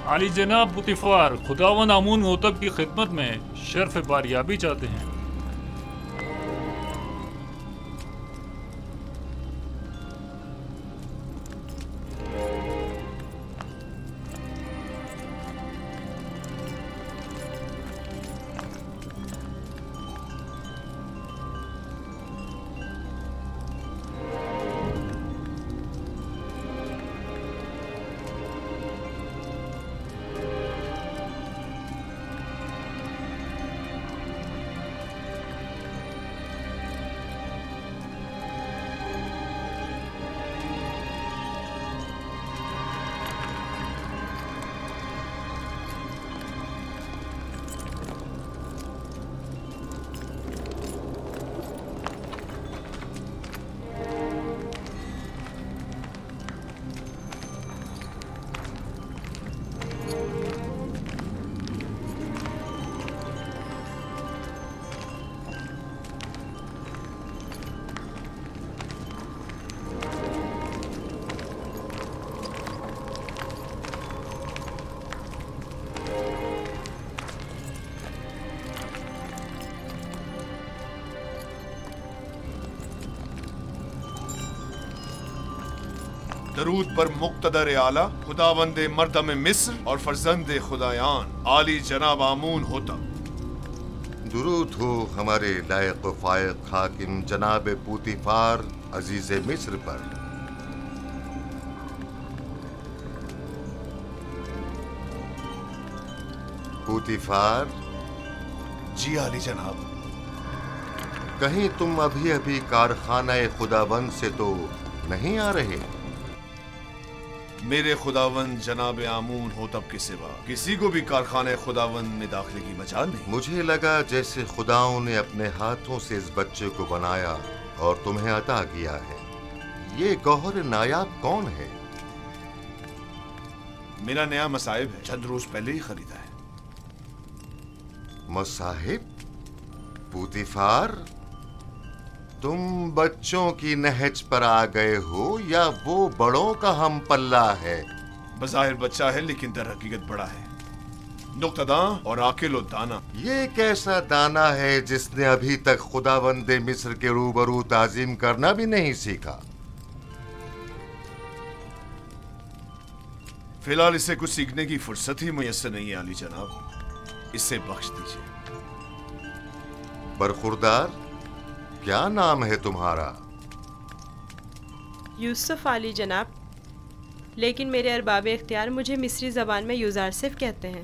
आली जनाब पुतिफार खुदावन आमून होतब की खिदमत में शर्फ बारियाबी चाहते हैं। दरूद पर मुक्तदर आला खुदावंदे मर्दम मिस्र और फर्जंदे खुदायान आली जनाब आमून होता। दुरूद हो हमारे लायक व फायक हाकिम जनाब पुतिफार अजीज मिस्र पर। पुतिफार जी आली जनाब। कहीं तुम अभी अभी कारखाना खुदाबंद से तो नहीं आ रहे? मेरे खुदावंद जनाब आमून होतब के सिवा किसी को भी कारखाने खुदावंद में दाखिले की मजाल नहीं। मुझे लगा जैसे खुदाओं ने अपने हाथों से इस बच्चे को बनाया और तुम्हें अता किया है। ये गौहर नायाब कौन है? मेरा नया मसाहिब है, चंद रोज पहले ही खरीदा है। मसाहिब? पुतिफार, तुम बच्चों की नहज पर आ गए हो या वो बड़ों का हम पल्ला है? बज़ाहिर बच्चा है लेकिन दर हकीकत बड़ा है, नुक्तदा और आकिल दाना। ये कैसा दाना है जिसने अभी तक खुदावंदे मिस्र के रूबरू ताजीम करना भी नहीं सीखा? फिलहाल इसे कुछ सीखने की फुर्सत ही मुयस्सर नहीं है आली जनाब, इसे बख्श दीजिए। बरखुरदार, क्या नाम है तुम्हारा? यूसुफ आली जनाब, लेकिन मेरे अरबाब इख्तियार मुझे मिस्री ज़बान में यूज़ारसिफ कहते हैं।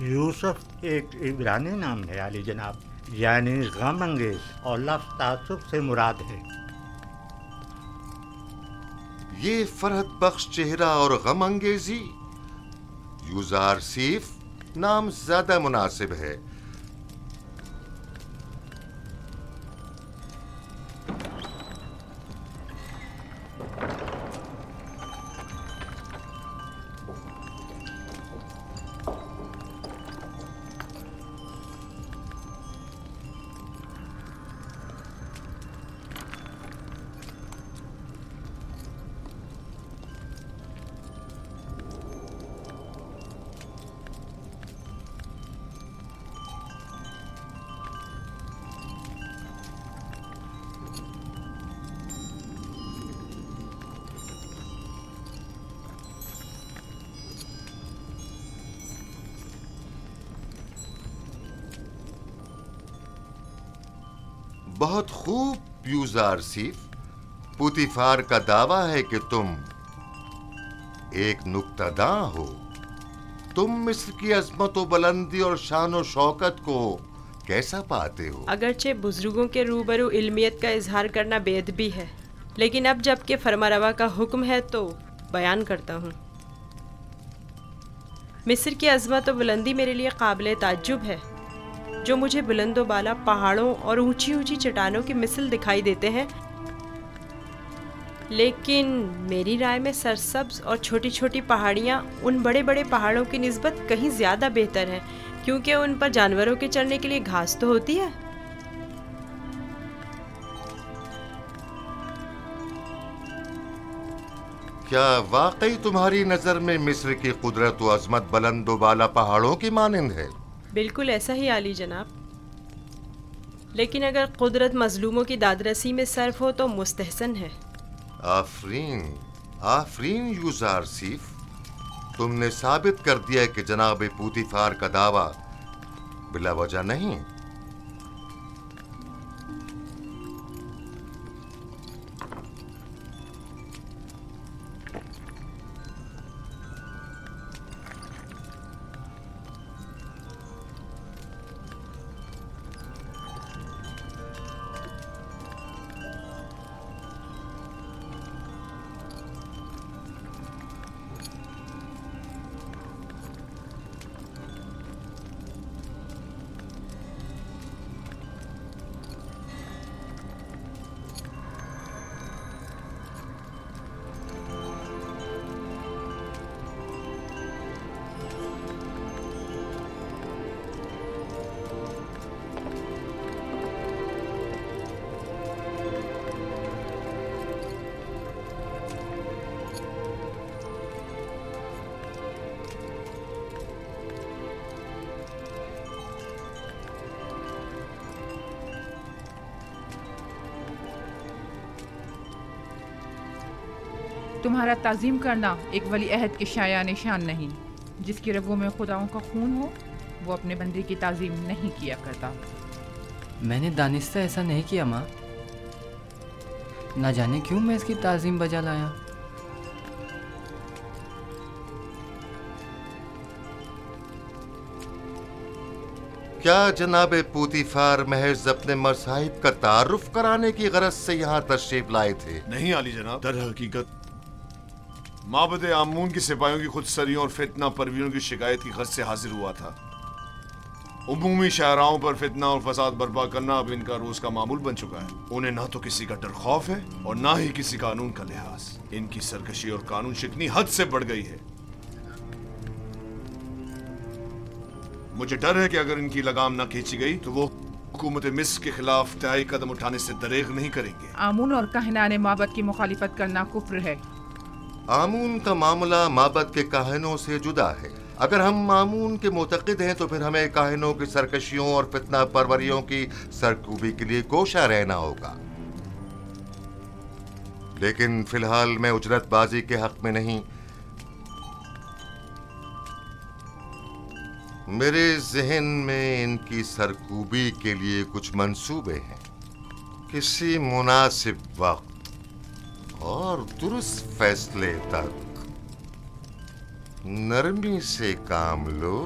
यूसुफ एक इब्रानी नाम है आली जनाब, यानी गम अंगेज, और लफ्ज़ तासुब से मुराद है। ये फरहत बख्श चेहरा और गम अंगेजी, यूज़ारसिफ नाम ज्यादा मुनासिब है। बहुत खूब यूज़ारसिफ, पुतिफार का दावा है कि तुम एक नुक्तादां हो। तुम मिस्र की अजमत व बुलंदी और शान व शौकत को कैसा पाते हो? अगरचे बुजुर्गों के रूबरू इल्मियत का इजहार करना बेअदबी है, लेकिन अब जबकि फरमारवा का हुक्म है तो बयान करता हूँ। मिस्र की अजमत व बुलंदी मेरे लिए काबिल ताज्जुब है। जो मुझे बुलंदो बाला पहाड़ों और ऊंची ऊंची चट्टानों की मिसल दिखाई देते हैं, लेकिन मेरी राय में सरसब्ज और छोटी छोटी पहाड़ियाँ उन बड़े बड़े पहाड़ों की निस्बत कहीं ज़्यादा बेहतर हैं, क्योंकि उन पर जानवरों के चढ़ने के लिए घास तो होती है। क्या वाकई तुम्हारी नजर में मिस्र की कुदरत व अजमत बुलंद बाला पहाड़ों की मानिंद है? बिल्कुल ऐसा ही आली जनाब। लेकिन अगर कुदरत मजलूमों की दादरसी में सर्फ हो तो मुस्तहसन है। आफरीन, आफरीन यूज़ार सीफ, तुमने साबित कर दिया कि जनाब पूतीफार का दावा बिला वजह नहीं। तुम्हारा ताज़ीम करना एक वली अहद के शाया निशान नहीं। जिसकी रगों में खुदाओं का खून हो वो अपने बंदे की ताज़ीम नहीं किया करता। मैंने दानिस्ता ऐसा नहीं किया माँ। ना जाने क्यों मैं इसकी ताज़ीम बजा लाया। क्या जनाब पूतीफार महज अपने मसाहिब का तारुफ कराने की गरज से यहाँ तशरीफ लाए थे? नहीं आली जनाब, दर हकीकत माबद आमून की सिपाहियों की खुदसरियों और फितना परवीरों की शिकायत की गर्ज से हाजिर हुआ था। उमूमी शाहराओं पर फितना और फसाद बर्पा करना अब इनका रोज का मामूल बन चुका है। उन्हें ना तो किसी का डर खौफ है और ना ही किसी कानून का लिहाज। इनकी सरकशी और कानून शिकनी हद से बढ़ गई है। मुझे डर है कि अगर इनकी लगाम ना खींची गई तो वो हुकूमत मिस्र के खिलाफ तय कदम उठाने से दरेग नहीं करेंगे। आमून और कहनाने माबद की मुखालिफत करना कुफ्र है। आमून का मामला माबद के काहिनों से जुदा है। अगर हम आमून के मुतक़िद हैं तो फिर हमें काहिनों की सरकशियों और फितना परवरियों की सरकूबी के लिए कोशा रहना होगा। लेकिन फिलहाल मैं उजरतबाजी के हक में नहीं। मेरे जहन में इनकी सरकूबी के लिए कुछ मंसूबे हैं। किसी मुनासिब वक्त और दुरुस्त फैसले तक नरमी से काम लो।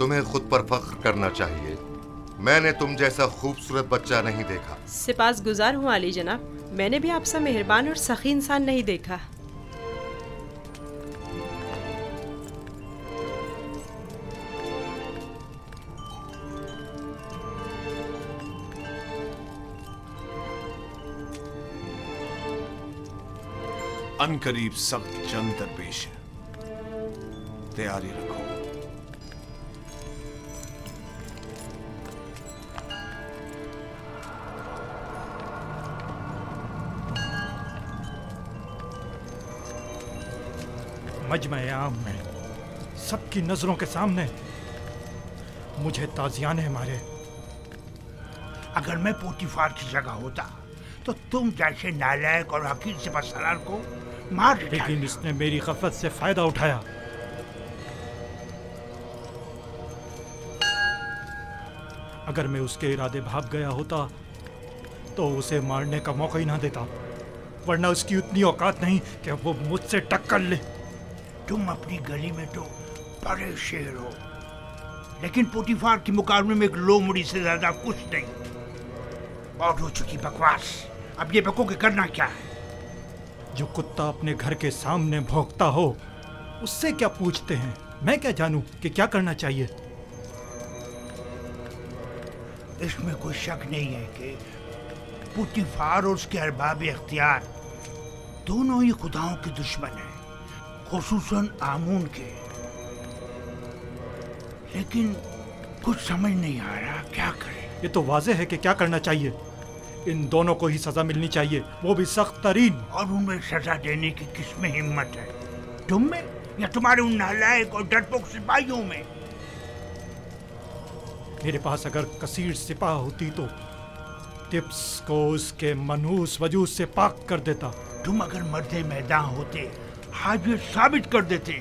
तुम्हें खुद पर फख्र करना चाहिए। मैंने तुम जैसा खूबसूरत बच्चा नहीं देखा। सिपास गुजार हूँ आली जनाब, मैंने भी आपसा मेहरबान और सखी इंसान नहीं देखा। अनकरीब सख्त जंग दरपेश है, तैयारी रखो। मजमा-ए-आम में सबकी नजरों के सामने मुझे ताजियाने मारे। अगर मैं पोतीफार की जगह होता तो तुम जैसे नालायक और हकीर सिपहसालार को मार देता। लेकिन इसने मेरी गफलत से फायदा उठाया। अगर मैं उसके इरादे भाग गया होता तो उसे मारने का मौका ही ना देता, वरना उसकी उतनी औकात नहीं कि वो मुझसे टक्कर ले। तुम अपनी गली में तो बड़े शेर हो, लेकिन पोतीफार के मुकाबले में एक लोमड़ी से ज्यादा कुछ नहीं। बहुत हो चुकी बकवास, अब ये बको के करना क्या है? जो कुत्ता अपने घर के सामने भौंकता हो उससे क्या पूछते हैं? मैं क्या जानूं कि क्या करना चाहिए? इसमें कोई शक नहीं है कि पुतीफार और उसके अरबाब इख्तियार दोनों ही खुदाओं के दुश्मन हैं, खुसूसन आमून के। लेकिन कुछ समझ नहीं आ रहा क्या करें। ये तो वाज़ेह है कि क्या करना चाहिए। इन दोनों को ही सजा मिलनी चाहिए, वो भी सख्त तरीन। और उन्हें सजा देने की किसमें हिम्मत है? तुम में या तुम्हारे उन नालायक और डरपोक सिपाहियों में? मेरे पास अगर कसीर सिपाह होती तो टिप्स को उसके मनहूस वजूद से पाक कर देता। तुम अगर मर्दे मैदान होते आज ये साबित कर देते।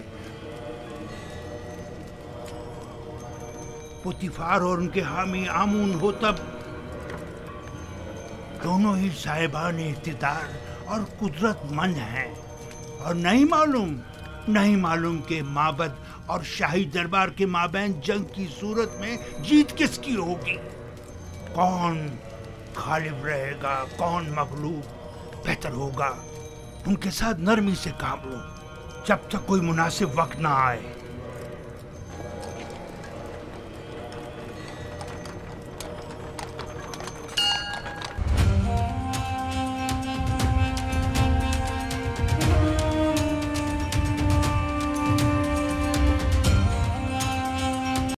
पुतीफार और उनके हामी आमून हो तब दोनों ही साहिबान इख्तिदार और कुदरतमंद हैं, और नहीं मालूम के माबद और शाही दरबार के माबैन जंग की सूरत में जीत किसकी होगी, कौन गालिब रहेगा, कौन मगलूब। बेहतर होगा उनके साथ नरमी से काम लो जब तक कोई मुनासिब वक्त ना आए।